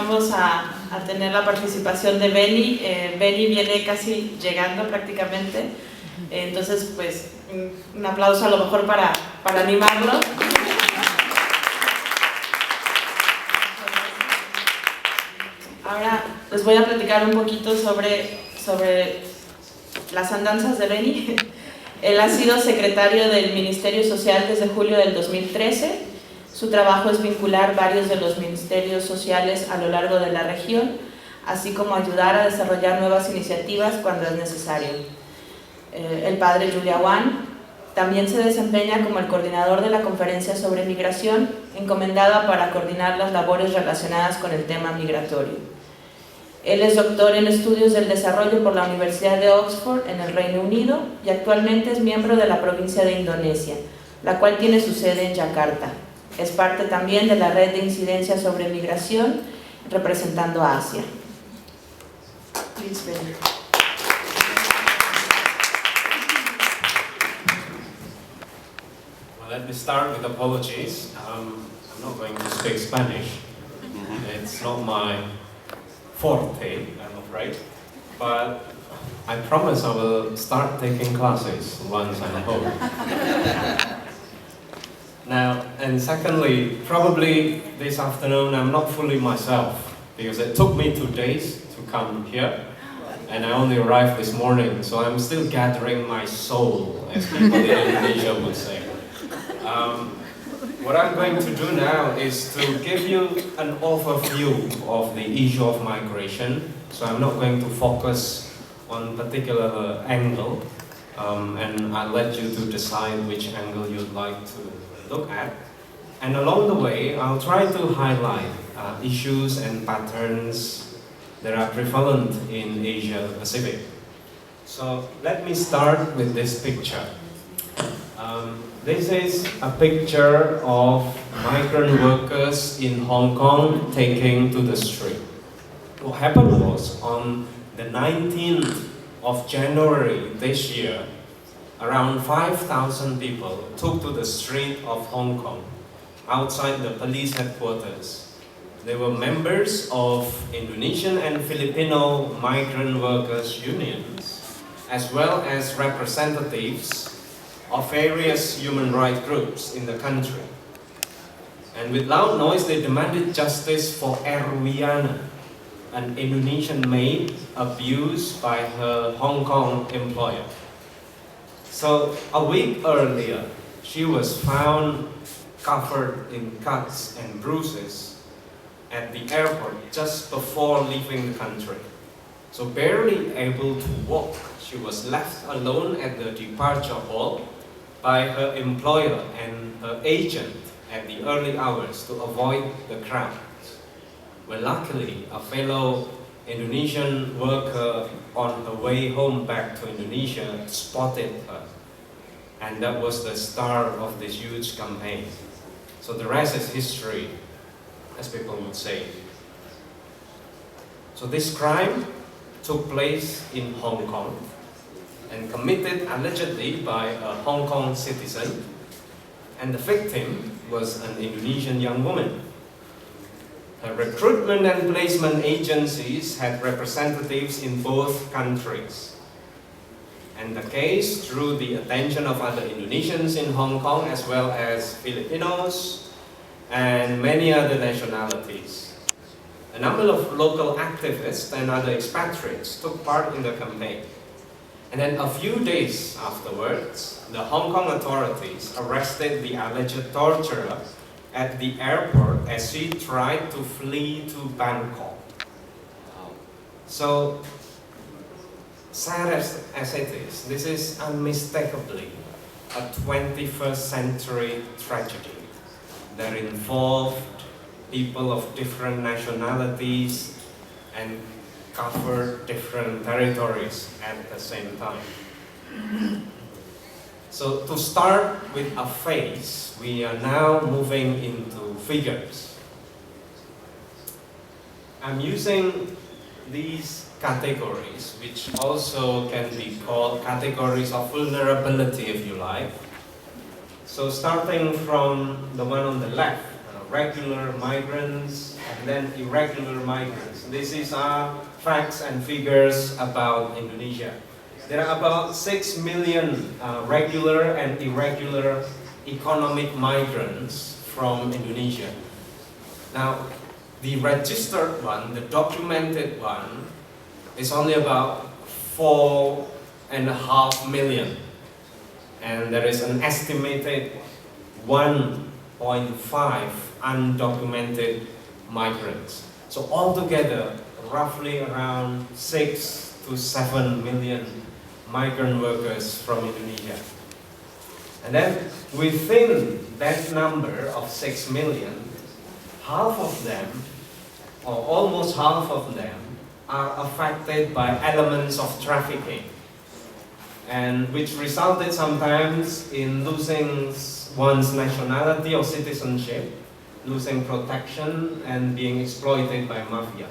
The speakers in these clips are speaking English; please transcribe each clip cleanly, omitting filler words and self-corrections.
vamos a tener la participación de Beni. Beni viene casi llegando prácticamente, entonces pues un aplauso a lo mejor para animarlo. Ahora les voy a platicar un poquito sobre las andanzas de Beni. Él ha sido secretario del Ministerio Social desde julio del 2013. Su trabajo es vincular varios de los ministerios sociales a lo largo de la región, así como ayudar a desarrollar nuevas iniciativas cuando es necesario. El padre Julia Wan también se desempeña como el coordinador de la conferencia sobre migración, encomendada para coordinar las labores relacionadas con el tema migratorio. Él es doctor en estudios del desarrollo por la Universidad de Oxford en el Reino Unido y actualmente es miembro de la provincia de Indonesia, la cual tiene su sede en Yakarta. Es parte también de la red de incidencia sobre migración, representando a Asia. Please, Ben. Well, let me start with apologies. I'm not going to speak Spanish. It's not my forte, I'm afraid. But I promise I will start taking classes once I'm home. Now, and secondly, probably this afternoon I'm not fully myself because it took me 2 days to come here and I only arrived this morning, so I'm still gathering my soul, as people in Indonesia would say. What I'm going to do now is to give you an overview of the issue of migration, so I'm not going to focus on particular angle, and I'll let you to decide which angle you'd like to look at. And along the way, I'll try to highlight issues and patterns that are prevalent in Asia Pacific. So let me start with this picture. This is a picture of migrant workers in Hong Kong taking to the street. What happened was on the 19th of January this year, around 5,000 people took to the street of Hong Kong, outside the police headquarters. They were members of Indonesian and Filipino migrant workers' unions, as well as representatives of various human rights groups in the country. And with loud noise, they demanded justice for Erwiana, an Indonesian maid abused by her Hong Kong employer. So a week earlier, she was found covered in cuts and bruises at the airport just before leaving the country. So barely able to walk, she was left alone at the departure hall by her employer and her agent at the early hours to avoid the crowd. Well, luckily, a fellow Indonesian worker on her way home back to Indonesia spotted her. And that was the start of this huge campaign. So the rest is history, as people would say. So this crime took place in Hong Kong and committed allegedly by a Hong Kong citizen, and the victim was an Indonesian young woman. Her recruitment and placement agencies had representatives in both countries, and the case drew the attention of other Indonesians in Hong Kong as well as Filipinos and many other nationalities. A number of local activists and other expatriates took part in the campaign. And then a few days afterwards, the Hong Kong authorities arrested the alleged torturer at the airport as she tried to flee to Bangkok. So, sad as it is, this is unmistakably a 21st century tragedy that involved people of different nationalities and covered different territories at the same time. So to start with a face, we are now moving into figures. I'm using these categories, which also can be called categories of vulnerability if you like. So starting from the one on the left, regular migrants, and then irregular migrants. This is our facts and figures about Indonesia. There are about 6 million regular and irregular economic migrants from Indonesia. Now, the registered one, the documented one, is only about 4.5 million. And there is an estimated 1.5 undocumented migrants. So altogether, roughly around 6 to 7 million migrant workers from Indonesia. And then within that number of 6 million, half of them, or almost half of them, are affected by elements of trafficking, and which resulted sometimes in losing one's nationality or citizenship, losing protection, and being exploited by mafias.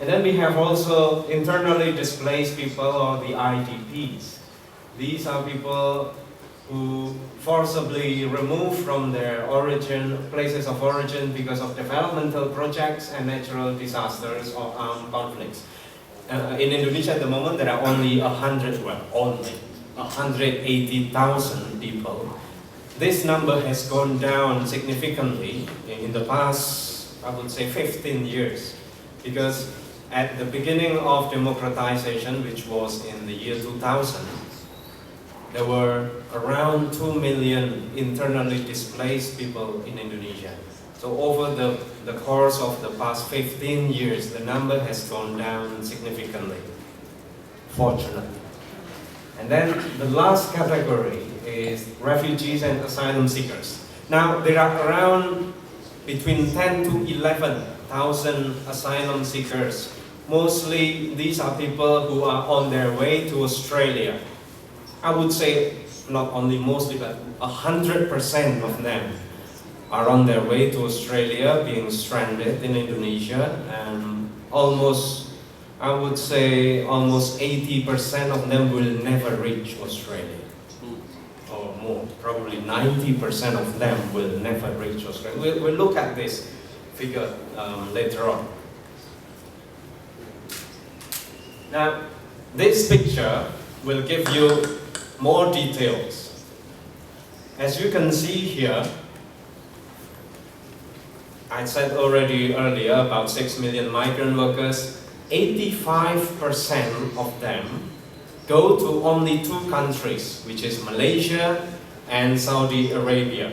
And then we have also internally displaced people, or the IDPs. These are people who forcibly removed from their places of origin because of developmental projects and natural disasters or armed conflicts. In Indonesia at the moment, there are only 180,000 people. This number has gone down significantly in the past, I would say, 15 years. Because at the beginning of democratization, which was in the year 2000, there were around 2 million internally displaced people in Indonesia. So over the course of the past 15 years, the number has gone down significantly, fortunately. And then the last category is refugees and asylum seekers. Now, there are around between 10 to 11,000 asylum seekers. Mostly, these are people who are on their way to Australia. I would say not only mostly, but 100% of them are on their way to Australia, being stranded in Indonesia, and I would say almost 80% of them will never reach Australia, or more, probably 90% of them will never reach Australia. We'll look at this figure later on. Now, this picture will give you more details. As you can see here, I said already earlier about 6 million migrant workers. 85% of them go to only 2 countries, which is Malaysia and Saudi Arabia.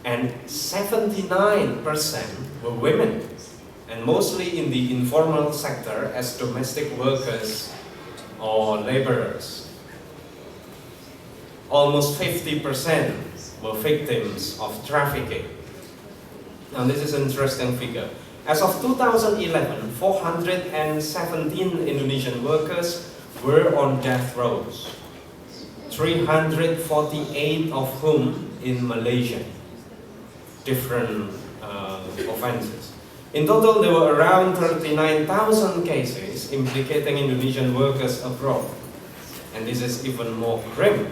And 79% were women, and mostly in the informal sector as domestic workers or laborers. Almost 50% were victims of trafficking. Now this is an interesting figure. As of 2011, 417 Indonesian workers were on death rows, 348 of whom in Malaysia, different offenses. In total, there were around 39,000 cases implicating Indonesian workers abroad. And this is even more grim.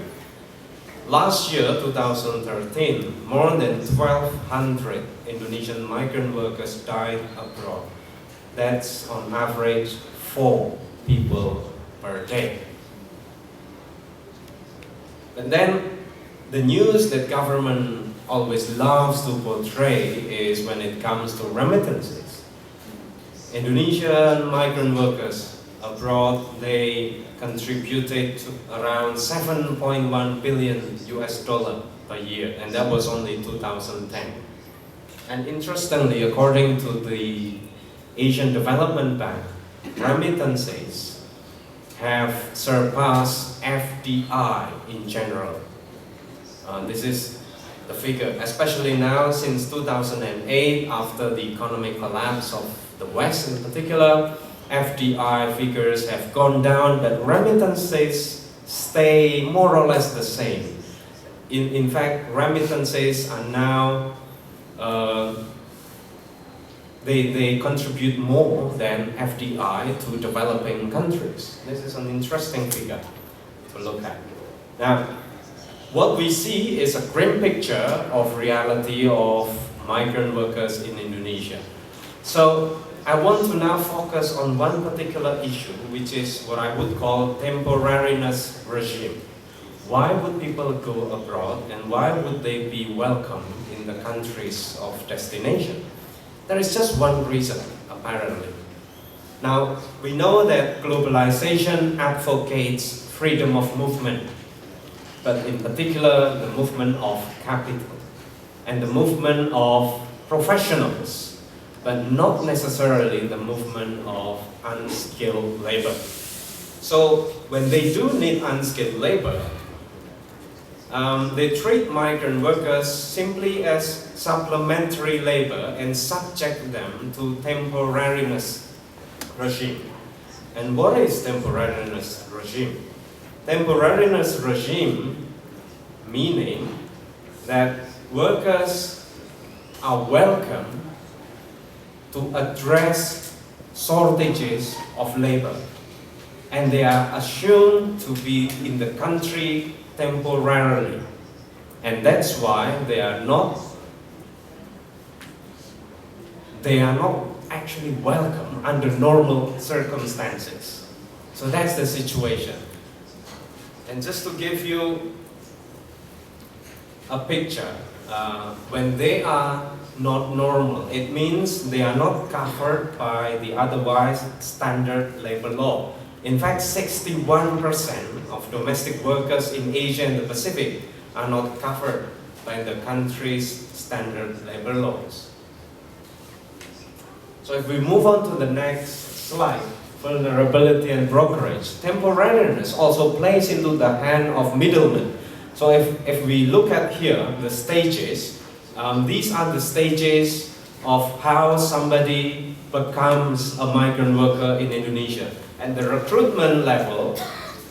Last year, 2013, more than 1,200 Indonesian migrant workers died abroad. That's on average 4 people per day. And then the news that government always loves to portray is when it comes to remittances. Indonesian migrant workers abroad, they contributed to around 7.1 billion US dollar per year, and that was only 2010. And interestingly, according to the Asian Development Bank, remittances have surpassed FDI in general. This is the figure, especially now since 2008, after the economic collapse of the West in particular. FDI figures have gone down, but remittances stay more or less the same. In fact, remittances are now, they contribute more than FDI to developing countries. This is an interesting figure to look at. Now, what we see is a grim picture of reality of migrant workers in Indonesia. So I want to now focus on one particular issue, which is what I would call temporariness regime. Why would people go abroad and why would they be welcome in the countries of destination? There is just one reason, apparently. Now, we know that globalization advocates freedom of movement, but in particular the movement of capital and the movement of professionals, but not necessarily the movement of unskilled labor. So when they do need unskilled labor, they treat migrant workers simply as supplementary labor and subject them to temporariness regime. And what is temporariness regime? Temporariness regime meaning that workers are welcome to address shortages of labor, and they are assumed to be in the country temporarily, and that's why they are not actually welcome under normal circumstances. So that's the situation. And just to give you a picture, when they are not normal, it means they are not covered by the otherwise standard labor law. In fact, 61% of domestic workers in Asia and the Pacific are not covered by the country's standard labor laws. So if we move on to the next slide, vulnerability and brokerage. Temporariness also plays into the hand of middlemen. So if we look at here, the stages, these are the stages of how somebody becomes a migrant worker in Indonesia. At the recruitment level,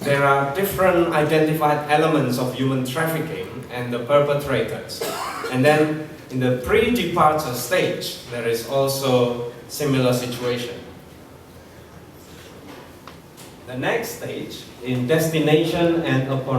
there are different identified elements of human trafficking and the perpetrators. And then in the pre-departure stage, there is also similar situation. The next stage, in destination and upon